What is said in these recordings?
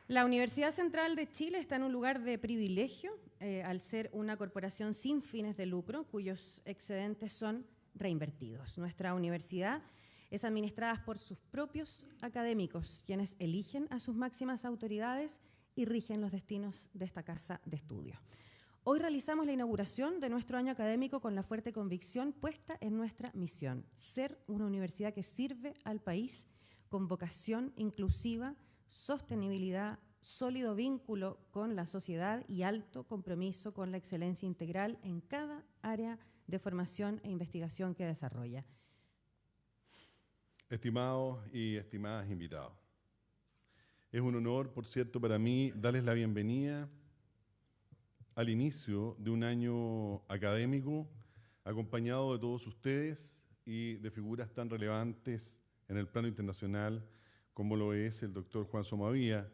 La Universidad Central de Chile está en un lugar de privilegio al ser una corporación sin fines de lucro cuyos excedentes son reinvertidos. Nuestra universidad es administrada por sus propios académicos, quienes eligen a sus máximas autoridades y rigen los destinos de esta casa de estudio. Hoy realizamos la inauguración de nuestro año académico con la fuerte convicción puesta en nuestra misión: ser una universidad que sirve al país con vocación inclusiva, sostenibilidad, sólido vínculo con la sociedad y alto compromiso con la excelencia integral en cada área de formación e investigación que desarrolla. Estimados y estimadas invitados, es un honor, por cierto, para mí darles la bienvenida al inicio de un año académico acompañado de todos ustedes y de figuras tan relevantes en el plano internacional como lo es el doctor Juan Somavia.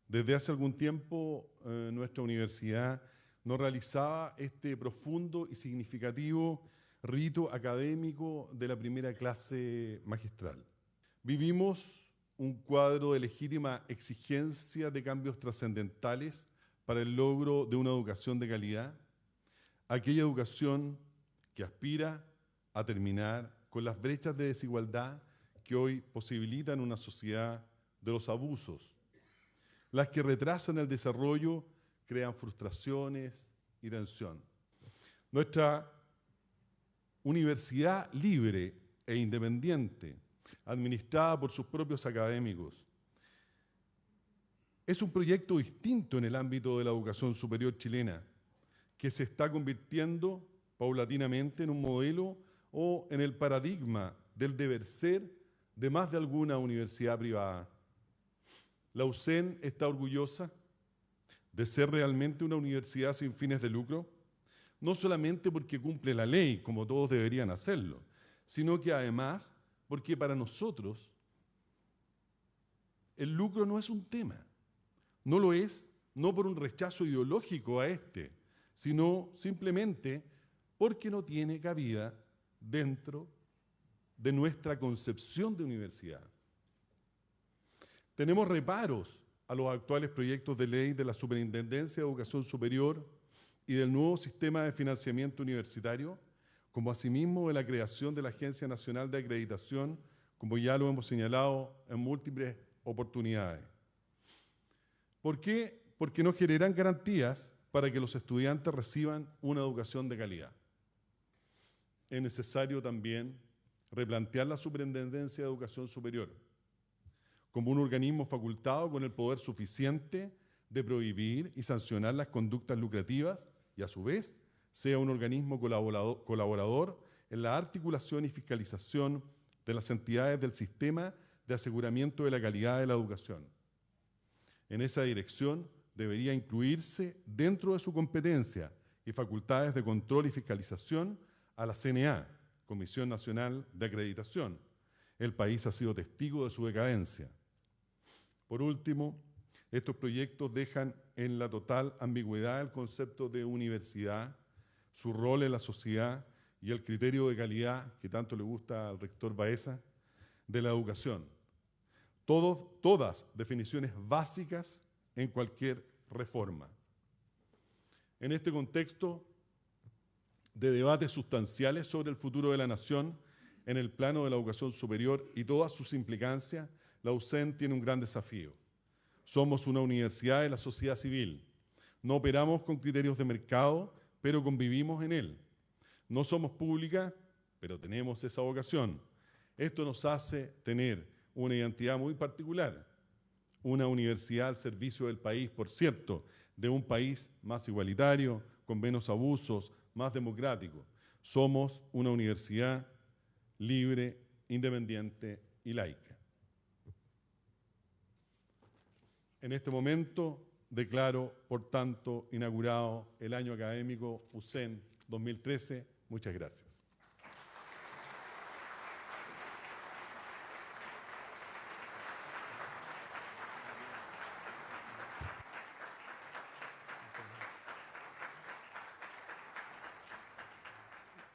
Desde hace algún tiempo nuestra universidad no realizaba este profundo y significativo rito académico de la primera clase magistral. Vivimos un cuadro de legítima exigencia de cambios trascendentales para el logro de una educación de calidad, aquella educación que aspira a terminar con las brechas de desigualdad que hoy posibilitan una sociedad de los abusos, las que retrasan el desarrollo, crean frustraciones y tensión. Nuestra universidad libre e independiente, administrada por sus propios académicos, es un proyecto distinto en el ámbito de la educación superior chilena, que se está convirtiendo paulatinamente en un modelo o en el paradigma del deber ser de más de alguna universidad privada. La USEN está orgullosa de ser realmente una universidad sin fines de lucro, no solamente porque cumple la ley, como todos deberían hacerlo, sino que además porque para nosotros el lucro no es un tema. No lo es, no por un rechazo ideológico a este, sino simplemente porque no tiene cabida dentro de nuestra concepción de universidad. Tenemos reparos a los actuales proyectos de ley de la Superintendencia de Educación Superior y del nuevo sistema de financiamiento universitario, como asimismo de la creación de la Agencia Nacional de Acreditación, como ya lo hemos señalado en múltiples oportunidades. ¿Por qué? Porque no generan garantías para que los estudiantes reciban una educación de calidad. Es necesario también replantear la Superintendencia de Educación Superior como un organismo facultado con el poder suficiente de prohibir y sancionar las conductas lucrativas y, a su vez, sea un organismo colaborador en la articulación y fiscalización de las entidades del sistema de aseguramiento de la calidad de la educación. En esa dirección debería incluirse dentro de su competencia y facultades de control y fiscalización a la CNA, Comisión Nacional de Acreditación. El país ha sido testigo de su decadencia. Por último, estos proyectos dejan en la total ambigüedad el concepto de universidad, su rol en la sociedad y el criterio de calidad que tanto le gusta al rector Baeza de la educación. Todas definiciones básicas en cualquier reforma. En este contexto de debates sustanciales sobre el futuro de la nación en el plano de la educación superior y todas sus implicancias, la USEN tiene un gran desafío. Somos una universidad de la sociedad civil. No operamos con criterios de mercado, pero convivimos en él. No somos pública, pero tenemos esa vocación. Esto nos hace tener una identidad muy particular, una universidad al servicio del país, por cierto, de un país más igualitario, con menos abusos, más democrático. Somos una universidad libre, independiente y laica. En este momento declaro, por tanto, inaugurado el año académico USEN 2013. Muchas gracias.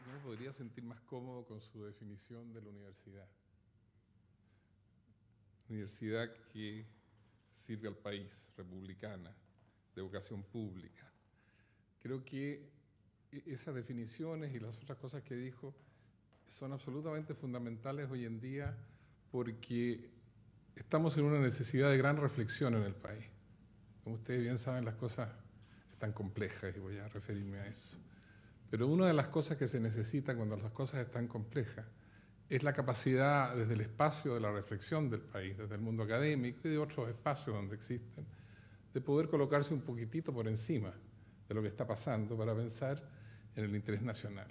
Yo me podría sentir más cómodo con su definición de la universidad. Universidad que sirve al país, republicana, de vocación pública. Creo que esas definiciones y las otras cosas que dijo son absolutamente fundamentales hoy en día porque estamos en una necesidad de gran reflexión en el país. Como ustedes bien saben, las cosas están complejas y voy a referirme a eso. Pero una de las cosas que se necesita cuando las cosas están complejas es la capacidad desde el espacio de la reflexión del país, desde el mundo académico y de otros espacios donde existen, de poder colocarse un poquitito por encima de lo que está pasando para pensar en el interés nacional.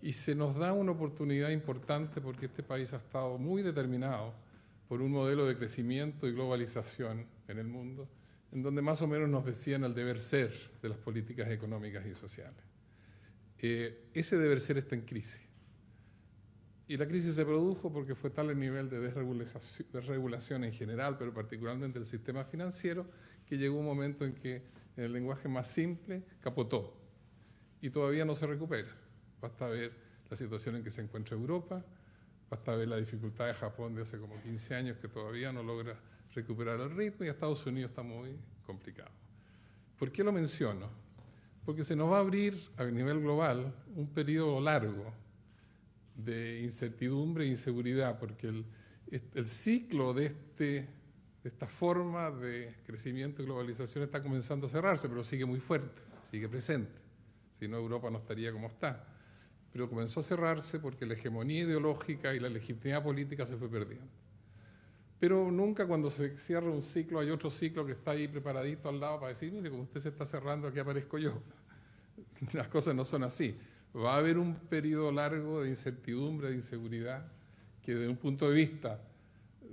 Y se nos da una oportunidad importante porque este país ha estado muy determinado por un modelo de crecimiento y globalización en el mundo, en donde más o menos nos decían el deber ser de las políticas económicas y sociales. Ese deber ser está en crisis. Y la crisis se produjo porque fue tal el nivel de desregulación en general, pero particularmente el sistema financiero, que llegó un momento en que, en el lenguaje más simple, capotó. Y todavía no se recupera. Basta ver la situación en que se encuentra Europa, basta ver la dificultad de Japón de hace como 15 años que todavía no logra recuperar el ritmo, y Estados Unidos está muy complicado. ¿Por qué lo menciono? Porque se nos va a abrir a nivel global un periodo largo de incertidumbre e inseguridad, porque el ciclo de esta forma de crecimiento y globalización está comenzando a cerrarse, pero sigue muy fuerte, sigue presente. Si no, Europa no estaría como está. Pero comenzó a cerrarse porque la hegemonía ideológica y la legitimidad política se fue perdiendo. Pero nunca cuando se cierra un ciclo hay otro ciclo que está ahí preparadito al lado para decir, mire, como usted se está cerrando, aquí aparezco yo. Las cosas no son así. Va a haber un periodo largo de incertidumbre, de inseguridad, que desde un punto de vista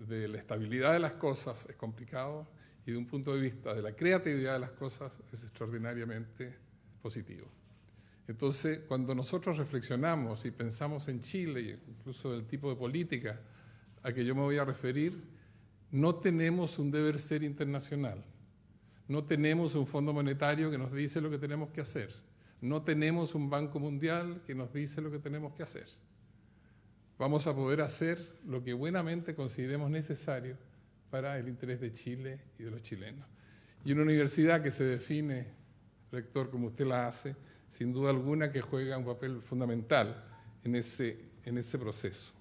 de la estabilidad de las cosas es complicado y de un punto de vista de la creatividad de las cosas es extraordinariamente positivo. Entonces, cuando nosotros reflexionamos y pensamos en Chile, incluso del tipo de política a que yo me voy a referir, no tenemos un deber ser internacional, no tenemos un Fondo Monetario que nos dice lo que tenemos que hacer, no tenemos un Banco Mundial que nos dice lo que tenemos que hacer. Vamos a poder hacer lo que buenamente consideremos necesario para el interés de Chile y de los chilenos. Y una universidad que se define, rector, como usted la hace, sin duda alguna que juega un papel fundamental en ese proceso.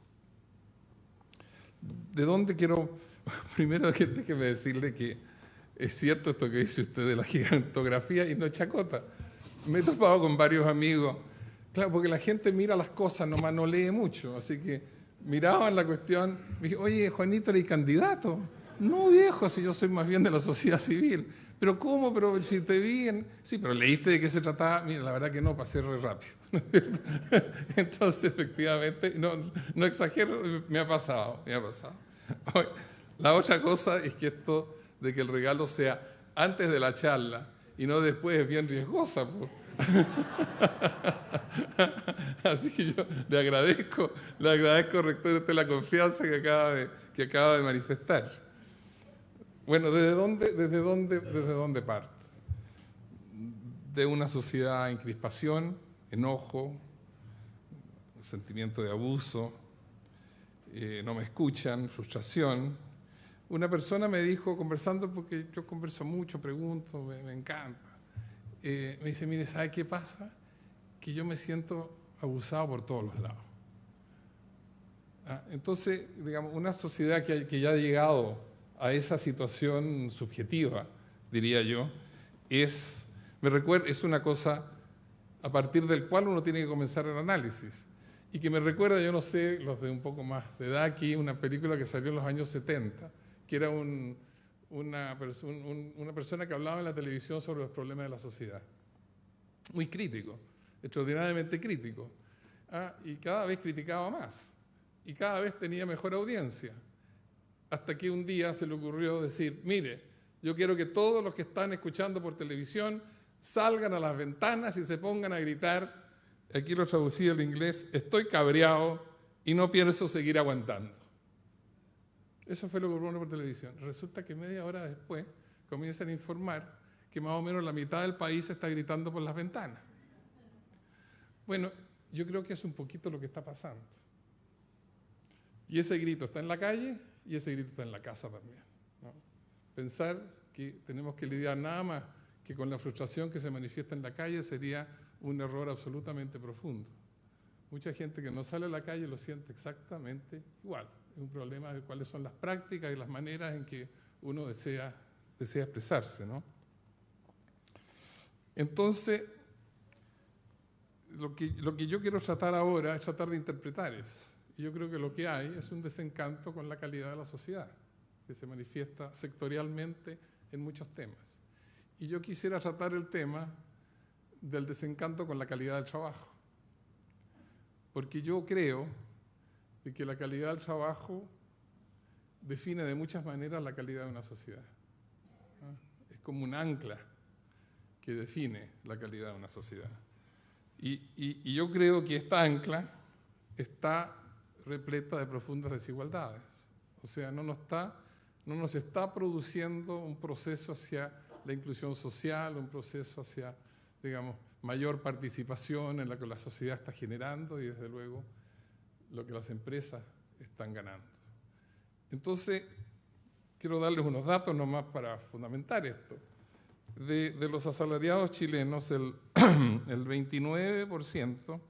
¿De dónde quiero? Primero déjeme decirle que es cierto esto que dice usted de la gigantografía y no es chacota. Me he topado con varios amigos, claro, porque la gente mira las cosas, nomás no lee mucho, así que miraban la cuestión, me dije, oye, Juanito, ¿eres candidato? No, viejo, si yo soy más bien de la sociedad civil. ¿Pero cómo? Pero si te vi en... Sí, pero ¿leíste de qué se trataba? Mira, la verdad que no, pasé re rápido. Entonces, efectivamente, no exagero, me ha pasado. La otra cosa es que esto de que el regalo sea antes de la charla y no después es bien riesgosa. Así que yo le agradezco, rector, usted la confianza que acaba de manifestar. Bueno, ¿desde dónde parte? De una sociedad en crispación, enojo, sentimiento de abuso, no me escuchan, frustración. Una persona me dijo, conversando, porque yo converso mucho, pregunto, me encanta, me dice, mire, ¿sabe qué pasa? Que yo me siento abusado por todos los lados. Entonces, digamos, una sociedad que ya ha llegado a esa situación subjetiva, diría yo, es una cosa a partir del cual uno tiene que comenzar el análisis. Y que me recuerda, yo no sé, los de un poco más de edad aquí, una película que salió en los años 70, que era una persona que hablaba en la televisión sobre los problemas de la sociedad. Muy crítico, extraordinariamente crítico. Y cada vez criticaba más. Y cada vez tenía mejor audiencia. Hasta que un día se le ocurrió decir, mire, yo quiero que todos los que están escuchando por televisión salgan a las ventanas y se pongan a gritar, aquí lo traducí al inglés, estoy cabreado y no pienso seguir aguantando. Eso fue lo que ocurrió por televisión. Resulta que media hora después comienzan a informar que más o menos la mitad del país está gritando por las ventanas. Bueno, yo creo que es un poquito lo que está pasando. Y ese grito está en la calle y ese grito está en la casa también, ¿no? Pensar que tenemos que lidiar nada más que con la frustración que se manifiesta en la calle sería un error absolutamente profundo. Mucha gente que no sale a la calle lo siente exactamente igual. Es un problema de cuáles son las prácticas y las maneras en que uno desea expresarse, ¿no? Entonces, lo que yo quiero tratar ahora es tratar de interpretar eso. Y yo creo que lo que hay es un desencanto con la calidad de la sociedad, que se manifiesta sectorialmente en muchos temas. Y yo quisiera tratar el tema del desencanto con la calidad del trabajo. Porque yo creo de que la calidad del trabajo define de muchas maneras la calidad de una sociedad. Es como un ancla que define la calidad de una sociedad. Y yo creo que esta ancla está repleta de profundas desigualdades. O sea, no nos está produciendo un proceso hacia la inclusión social, un proceso hacia, digamos, mayor participación en la que la sociedad está generando y, desde luego, lo que las empresas están ganando. Entonces, quiero darles unos datos nomás para fundamentar esto. De los asalariados chilenos, el 29%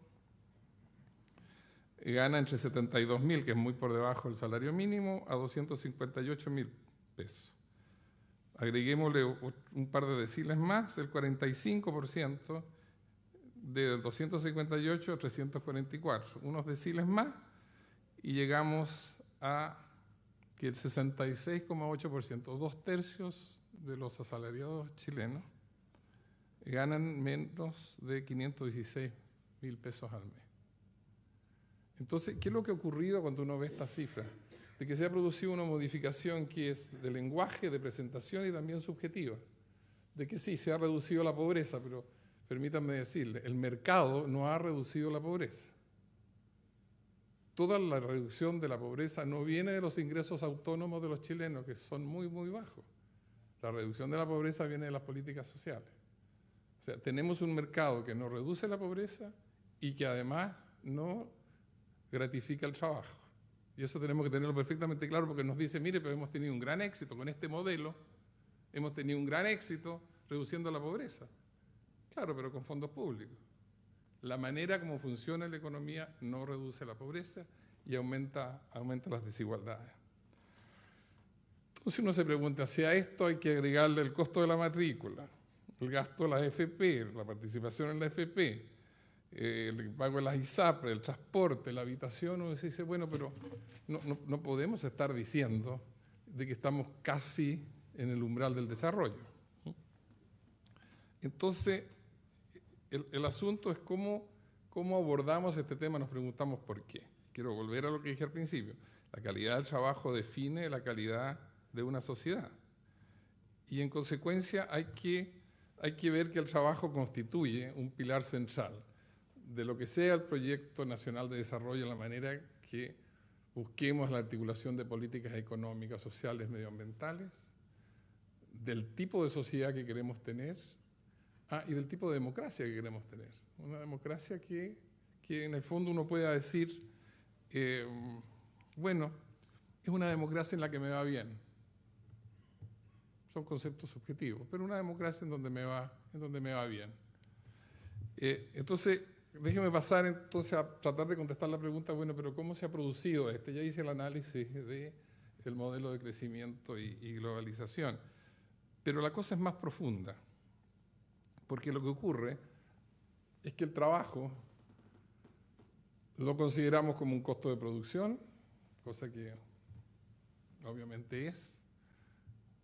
gana entre 72.000, que es muy por debajo del salario mínimo, a 258.000 pesos. Agreguémosle un par de deciles más, el 45% de 258 a 344, unos deciles más, y llegamos a que el 66,8%, 2/3 de los asalariados chilenos, ganan menos de 516.000 pesos al mes. Entonces, ¿qué es lo que ha ocurrido cuando uno ve estas cifras? De que se ha producido una modificación que es de lenguaje, de presentación y también subjetiva. De que sí, se ha reducido la pobreza, pero permítanme decirle, el mercado no ha reducido la pobreza. Toda la reducción de la pobreza no viene de los ingresos autónomos de los chilenos, que son muy, muy bajos. La reducción de la pobreza viene de las políticas sociales. O sea, tenemos un mercado que no reduce la pobreza y que además no gratifica el trabajo. Y eso tenemos que tenerlo perfectamente claro, porque nos dice, mire, pero hemos tenido un gran éxito con este modelo, hemos tenido un gran éxito reduciendo la pobreza. Claro, pero con fondos públicos. La manera como funciona la economía no reduce la pobreza y aumenta las desigualdades. Entonces uno se pregunta, si a esto hay que agregarle el costo de la matrícula, el gasto de las AFP, la participación en la AFP, el pago de las ISAPRE, el transporte, la habitación, uno se dice, bueno, pero no podemos estar diciendo de que estamos casi en el umbral del desarrollo. Entonces, el asunto es cómo abordamos este tema, nos preguntamos por qué. Quiero volver a lo que dije al principio. La calidad del trabajo define la calidad de una sociedad. Y en consecuencia hay que ver que el trabajo constituye un pilar central de lo que sea el Proyecto Nacional de Desarrollo, en la manera que busquemos la articulación de políticas económicas, sociales, medioambientales, del tipo de sociedad que queremos tener, y del tipo de democracia que queremos tener. Una democracia que en el fondo uno pueda decir, bueno, es una democracia en la que me va bien. Son conceptos subjetivos, pero una democracia en donde me va bien. Entonces, déjeme pasar entonces a tratar de contestar la pregunta, bueno, pero ¿cómo se ha producido esto? Ya hice el análisis del modelo de crecimiento y globalización, pero la cosa es más profunda, porque lo que ocurre es que el trabajo lo consideramos como un costo de producción, cosa que obviamente es,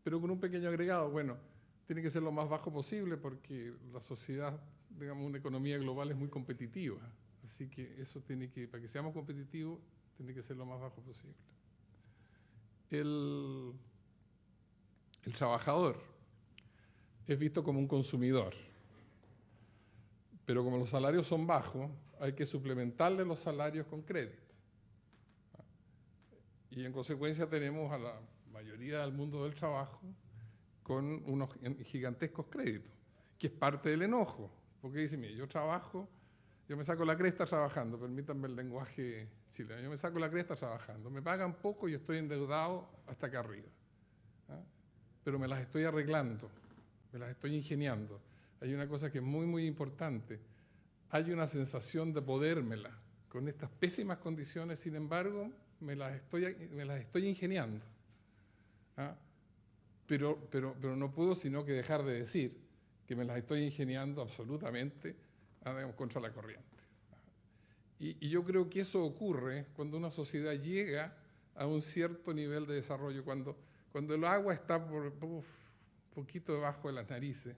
pero con un pequeño agregado. Bueno, tiene que ser lo más bajo posible porque la sociedad, digamos, una economía global es muy competitiva. Así que eso para que seamos competitivos, tiene que ser lo más bajo posible. El trabajador es visto como un consumidor, pero como los salarios son bajos, hay que suplementarle los salarios con crédito. Y en consecuencia tenemos a la mayoría del mundo del trabajo con unos gigantescos créditos, que es parte del enojo, porque dicen, mire, yo me saco la cresta trabajando, permítanme el lenguaje chileno, yo me saco la cresta trabajando, me pagan poco y estoy endeudado hasta acá arriba. pero me las estoy arreglando, me las estoy ingeniando. Hay una cosa que es muy, muy importante. Hay una sensación de podérmela. Con estas pésimas condiciones, sin embargo, me las estoy ingeniando. ¿Ah? Pero no puedo sino que dejar de decir que me las estoy ingeniando absolutamente contra la corriente. Y yo creo que eso ocurre cuando una sociedad llega a un cierto nivel de desarrollo, cuando el agua está por poquito debajo de las narices.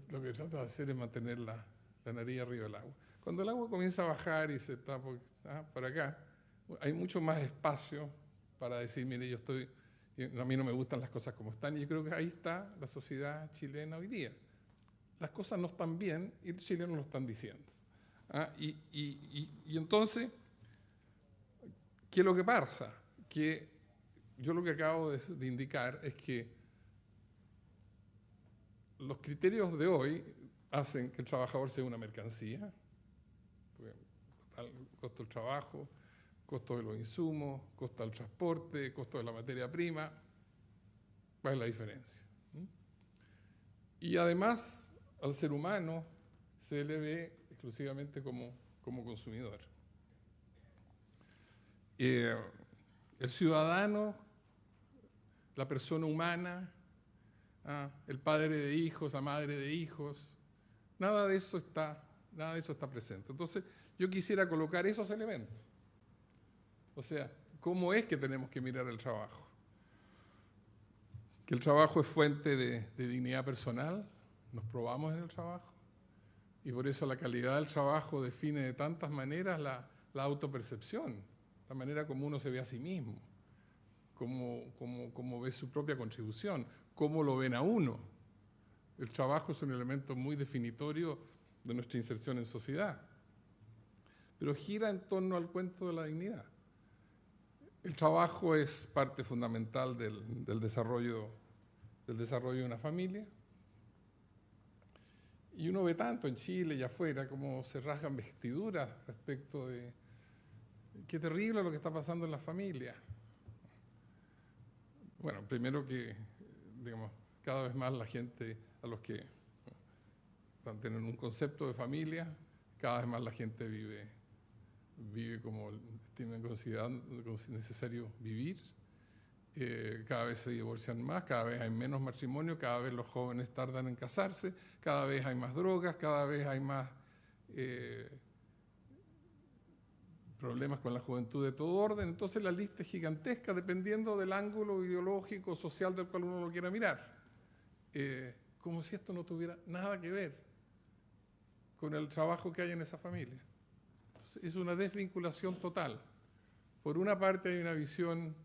Lo que trata de hacer es mantener la nariz arriba del agua. Cuando el agua comienza a bajar y se está por acá, hay mucho más espacio para decir, mire, a mí no me gustan las cosas como están, y yo creo que ahí está la sociedad chilena hoy día. Las cosas no están bien y los chilenos lo están diciendo. Y entonces, ¿qué es lo que pasa? Que yo lo que acabo de indicar es que los criterios de hoy hacen que el trabajador sea una mercancía, costo del trabajo, costo de los insumos, costo del transporte, costo de la materia prima. ¿Cuál es la diferencia? Y además, al ser humano se le ve exclusivamente como consumidor. El ciudadano, la persona humana, el padre de hijos, la madre de hijos, nada de eso está presente. Entonces, yo quisiera colocar esos elementos. O sea, ¿cómo es que tenemos que mirar el trabajo? Que el trabajo es fuente de dignidad personal, nos probamos en el trabajo, y por eso la calidad del trabajo define de tantas maneras la autopercepción, la manera como uno se ve a sí mismo, cómo ve su propia contribución, cómo lo ven a uno. El trabajo es un elemento muy definitorio de nuestra inserción en sociedad, pero gira en torno al cuento de la dignidad. El trabajo es parte fundamental del desarrollo de una familia. Y uno ve tanto en Chile y afuera cómo se rasgan vestiduras respecto de qué terrible lo que está pasando en la familia. Bueno, primero que, digamos, cada vez más la gente, a los que tienen un concepto de familia, cada vez más la gente vive como tienen considerado necesario vivir. Cada vez se divorcian más, cada vez hay menos matrimonio, cada vez los jóvenes tardan en casarse, cada vez hay más drogas, cada vez hay más problemas con la juventud de todo orden. Entonces la lista es gigantesca dependiendo del ángulo ideológico, social del cual uno lo quiera mirar. Como si esto no tuviera nada que ver con el trabajo que hay en esa familia. Entonces, es una desvinculación total. Por una parte hay una visión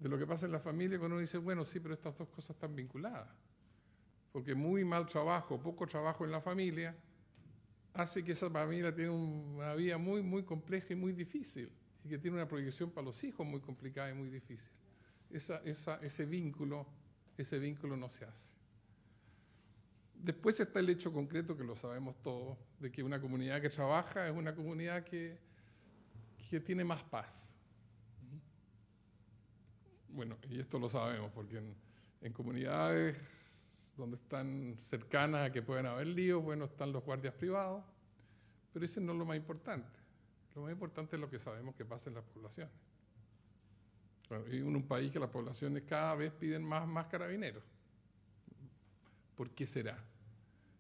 de lo que pasa en la familia cuando uno dice, bueno, sí, pero estas dos cosas están vinculadas. Porque muy mal trabajo, poco trabajo en la familia, hace que esa familia tenga una vida muy, muy compleja y muy difícil, y que tiene una proyección para los hijos muy complicada y muy difícil. Ese vínculo no se hace. Después está el hecho concreto, que lo sabemos todos, de que una comunidad que trabaja es una comunidad que tiene más paz. Bueno, y esto lo sabemos, porque en comunidades donde están cercanas a que puedan haber líos, bueno, están los guardias privados, pero ese no es lo más importante. Lo más importante es lo que sabemos que pasa en las poblaciones. Bueno, vivimos en un país que las poblaciones cada vez piden más carabineros. ¿Por qué será?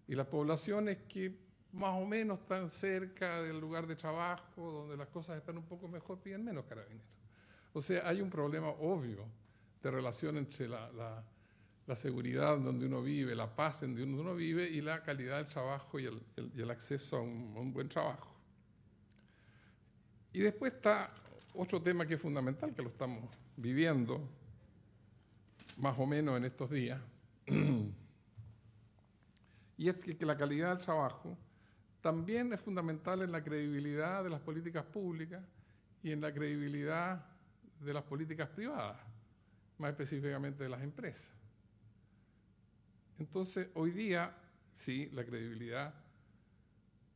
Y las poblaciones que más o menos están cerca del lugar de trabajo, donde las cosas están un poco mejor, piden menos carabineros. O sea, hay un problema obvio de relación entre la seguridad donde uno vive, la paz en donde uno vive y la calidad del trabajo y el acceso a un buen trabajo. Y después está otro tema que es fundamental, que lo estamos viviendo más o menos en estos días, y es que la calidad del trabajo también es fundamental en la credibilidad de las políticas públicas y en la credibilidad de las políticas privadas, más específicamente de las empresas. Entonces, hoy día, sí, la credibilidad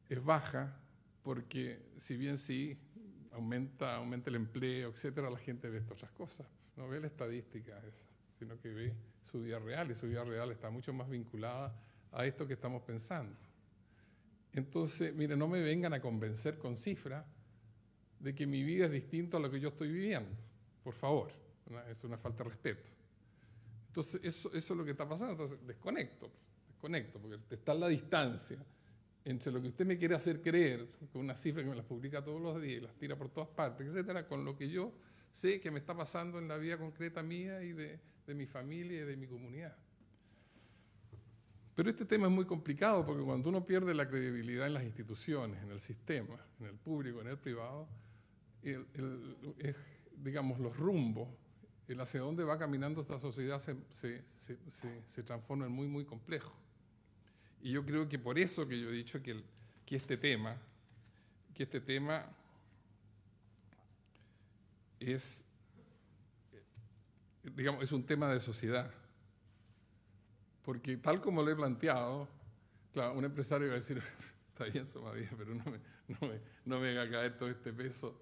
es baja, porque si bien sí aumenta el empleo, etcétera, la gente ve estas otras cosas, no ve la estadística esa. sino que ve su vida real, y su vida real está mucho más vinculada a esto que estamos pensando. Entonces, mire, no me vengan a convencer con cifras de que mi vida es distinta a lo que yo estoy viviendo, por favor, es una falta de respeto. Entonces, eso es lo que está pasando. Entonces, desconecto, porque está en la distancia entre lo que usted me quiere hacer creer, con una cifra que me las publica todos los días y las tira por todas partes, etcétera, con lo que yo sé que me está pasando en la vida concreta mía y de mi familia y de mi comunidad. Pero este tema es muy complicado porque cuando uno pierde la credibilidad en las instituciones, en el sistema, en el público, en el privado, digamos, los rumbos, el hacia dónde va caminando esta sociedad se transforma en muy, muy complejo. Y yo creo que por eso que yo he dicho que este tema es, digamos, es un tema de sociedad. Porque tal como lo he planteado, claro, un empresario va a decir, está bien, Somadía, pero no me haga caer todo este peso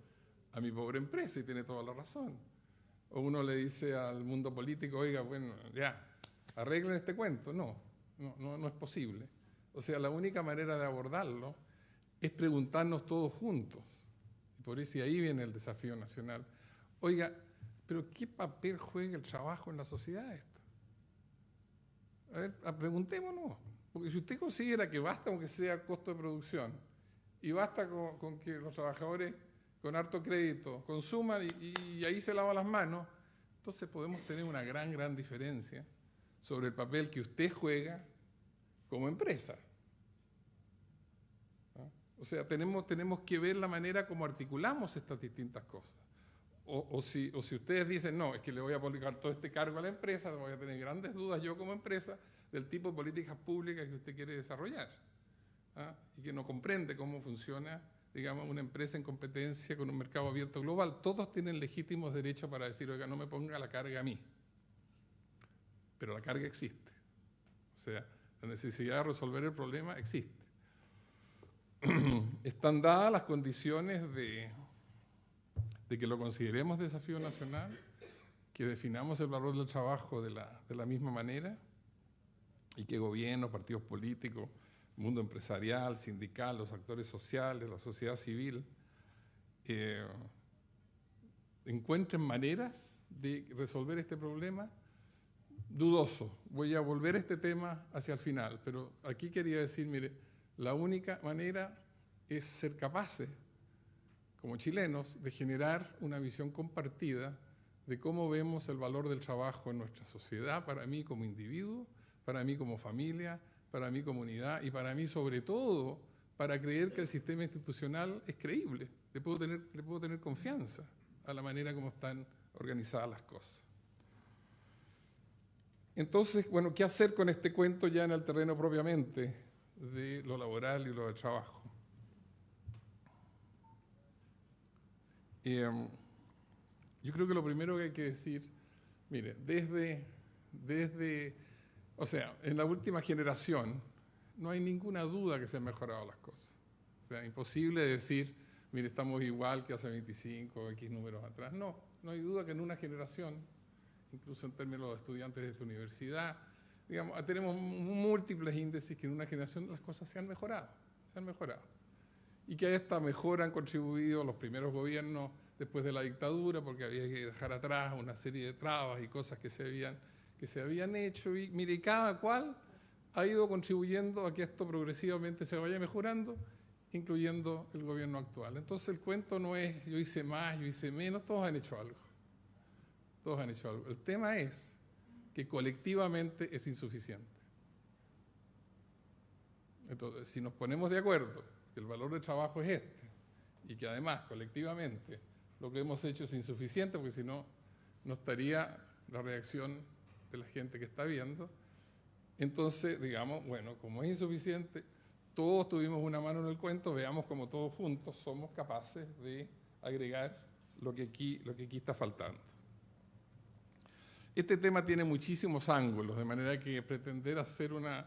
a mi pobre empresa, y tiene toda la razón. O uno le dice al mundo político, oiga, bueno, ya, arreglen este cuento. No es posible. O sea, la única manera de abordarlo es preguntarnos todos juntos. Y por eso ahí viene el desafío nacional. Oiga, pero ¿qué papel juega el trabajo en la sociedad esta? A ver, preguntémonos. Porque si usted considera que basta con que sea costo de producción y basta con que los trabajadores con harto crédito consuman y ahí se lavan las manos, entonces podemos tener una gran diferencia sobre el papel que usted juega como empresa. ¿No? O sea, tenemos que ver la manera como articulamos estas distintas cosas. O si ustedes dicen, no, es que le voy a aplicar todo este cargo a la empresa, voy a tener grandes dudas yo como empresa del tipo de políticas públicas que usted quiere desarrollar, ¿ah? Y que no comprende cómo funciona, digamos, una empresa en competencia con un mercado abierto global. Todos tienen legítimos derechos para decir, oiga, no me ponga la carga a mí. Pero la carga existe. O sea, la necesidad de resolver el problema existe. Están dadas las condiciones de que lo consideremos desafío nacional, que definamos el valor del trabajo de la misma manera y que gobiernos, partidos políticos, mundo empresarial, sindical, los actores sociales, la sociedad civil, encuentren maneras de resolver este problema. Dudoso. Voy a volver a este tema hacia el final, pero aquí quería decir, mire, la única manera es ser capaces, como chilenos, de generar una visión compartida de cómo vemos el valor del trabajo en nuestra sociedad, para mí como individuo, para mí como familia, para mi comunidad y para mí sobre todo para creer que el sistema institucional es creíble. Le puedo tener confianza a la manera como están organizadas las cosas. Entonces, bueno, ¿qué hacer con este cuento ya en el terreno propiamente de lo laboral y lo del trabajo? Yo creo que lo primero que hay que decir, mire, o sea, en la última generación no hay ninguna duda que se han mejorado las cosas. O sea, imposible decir, mire, estamos igual que hace 25 o X números atrás. No hay duda que en una generación, incluso en términos de estudiantes de esta universidad, digamos, tenemos múltiples índices que en una generación las cosas se han mejorado. Y que a esta mejora han contribuido los primeros gobiernos después de la dictadura, porque había que dejar atrás una serie de trabas y cosas que se habían hecho. Y mire, cada cual ha ido contribuyendo a que esto progresivamente se vaya mejorando, incluyendo el gobierno actual. Entonces el cuento no es yo hice más, yo hice menos, todos han hecho algo. El tema es que colectivamente es insuficiente. Entonces, si nos ponemos de acuerdo que el valor del trabajo es este, y que además colectivamente lo que hemos hecho es insuficiente, porque si no, no estaría la reacción de la gente que está viendo, entonces, digamos, bueno, como es insuficiente, todos tuvimos una mano en el cuento, veamos cómo todos juntos somos capaces de agregar lo que aquí está faltando. Este tema tiene muchísimos ángulos, de manera que pretender hacer una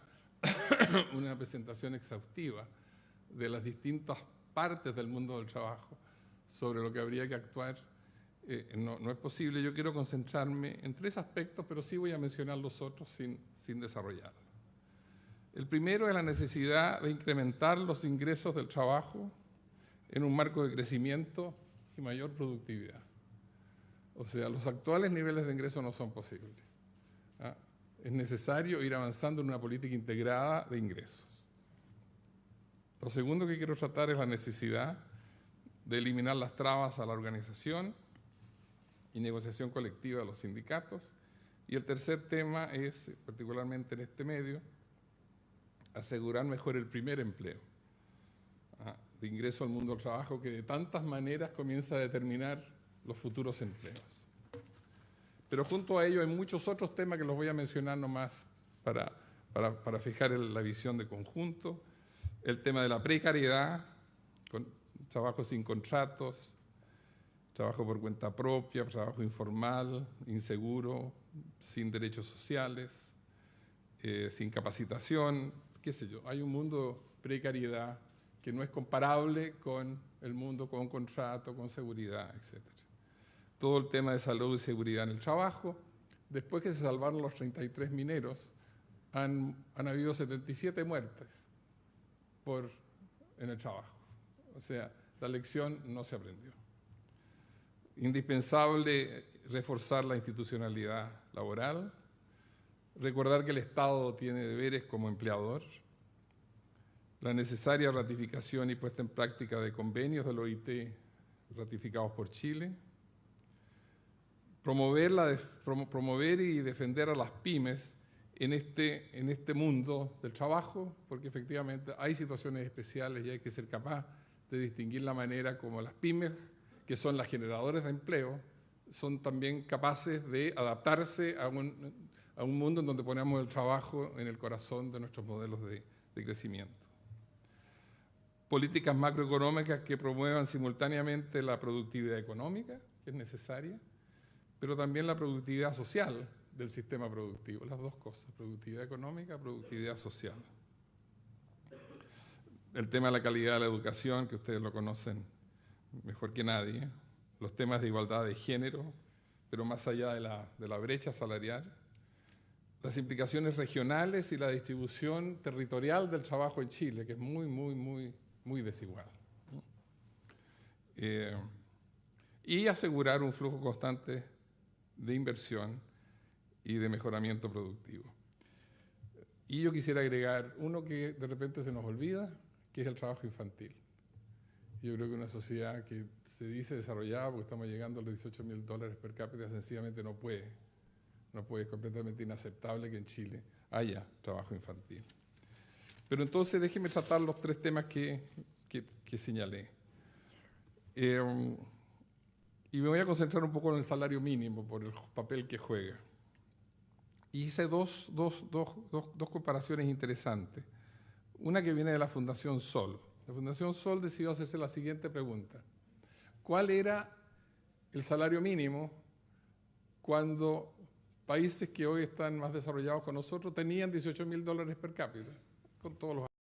presentación exhaustiva de las distintas partes del mundo del trabajo sobre lo que habría que actuar no es posible. Yo quiero concentrarme en 3 aspectos, pero sí voy a mencionar los otros sin desarrollarlos. El primero es la necesidad de incrementar los ingresos del trabajo en un marco de crecimiento y mayor productividad. O sea, los actuales niveles de ingreso no son posibles. Es necesario ir avanzando en una política integrada de ingresos. Lo segundo que quiero tratar es la necesidad de eliminar las trabas a la organización y negociación colectiva de los sindicatos. Y el tercer tema es, particularmente en este medio, asegurar mejor el primer empleo, de ingreso al mundo del trabajo, que de tantas maneras comienza a determinar los futuros empleos. Pero junto a ello hay muchos otros temas que los voy a mencionar nomás para fijar la visión de conjunto. El tema de la precariedad, con trabajo sin contratos, trabajo por cuenta propia, trabajo informal, inseguro, sin derechos sociales, sin capacitación, qué sé yo. Hay un mundo de precariedad que no es comparable con el mundo con contrato, con seguridad, etc. Todo el tema de salud y seguridad en el trabajo. Después que se salvaron los 33 mineros, han habido 77 muertes en el trabajo. O sea, la lección no se aprendió. Indispensable reforzar la institucionalidad laboral, recordar que el Estado tiene deberes como empleador, la necesaria ratificación y puesta en práctica de convenios del OIT ratificados por Chile, promover y defender a las pymes en este mundo del trabajo, porque efectivamente hay situaciones especiales y hay que ser capaz de distinguir la manera como las pymes, que son las generadoras de empleo, son también capaces de adaptarse a un mundo en donde ponemos el trabajo en el corazón de nuestros modelos de crecimiento. Políticas macroeconómicas que promuevan simultáneamente la productividad económica, que es necesaria, pero también la productividad social del sistema productivo, las dos cosas, productividad económica, productividad social. El tema de la calidad de la educación, que ustedes lo conocen mejor que nadie, los temas de igualdad de género, pero más allá de la brecha salarial, las implicaciones regionales y la distribución territorial del trabajo en Chile, que es muy desigual. Y asegurar un flujo constante de inversión y de mejoramiento productivo. Y yo quisiera agregar uno que de repente se nos olvida, que es el trabajo infantil. Yo creo que una sociedad que se dice desarrollada, porque estamos llegando a los $18.000 per cápita, sencillamente no puede. Es completamente inaceptable que en Chile haya trabajo infantil. Pero entonces déjenme tratar los 3 temas que señalé. Y me voy a concentrar un poco en el salario mínimo por el papel que juega. Y hice dos comparaciones interesantes. Una que viene de la Fundación Sol. La Fundación Sol decidió hacerse la siguiente pregunta. ¿Cuál era el salario mínimo cuando países que hoy están más desarrollados que nosotros tenían $18.000 per cápita, con todos los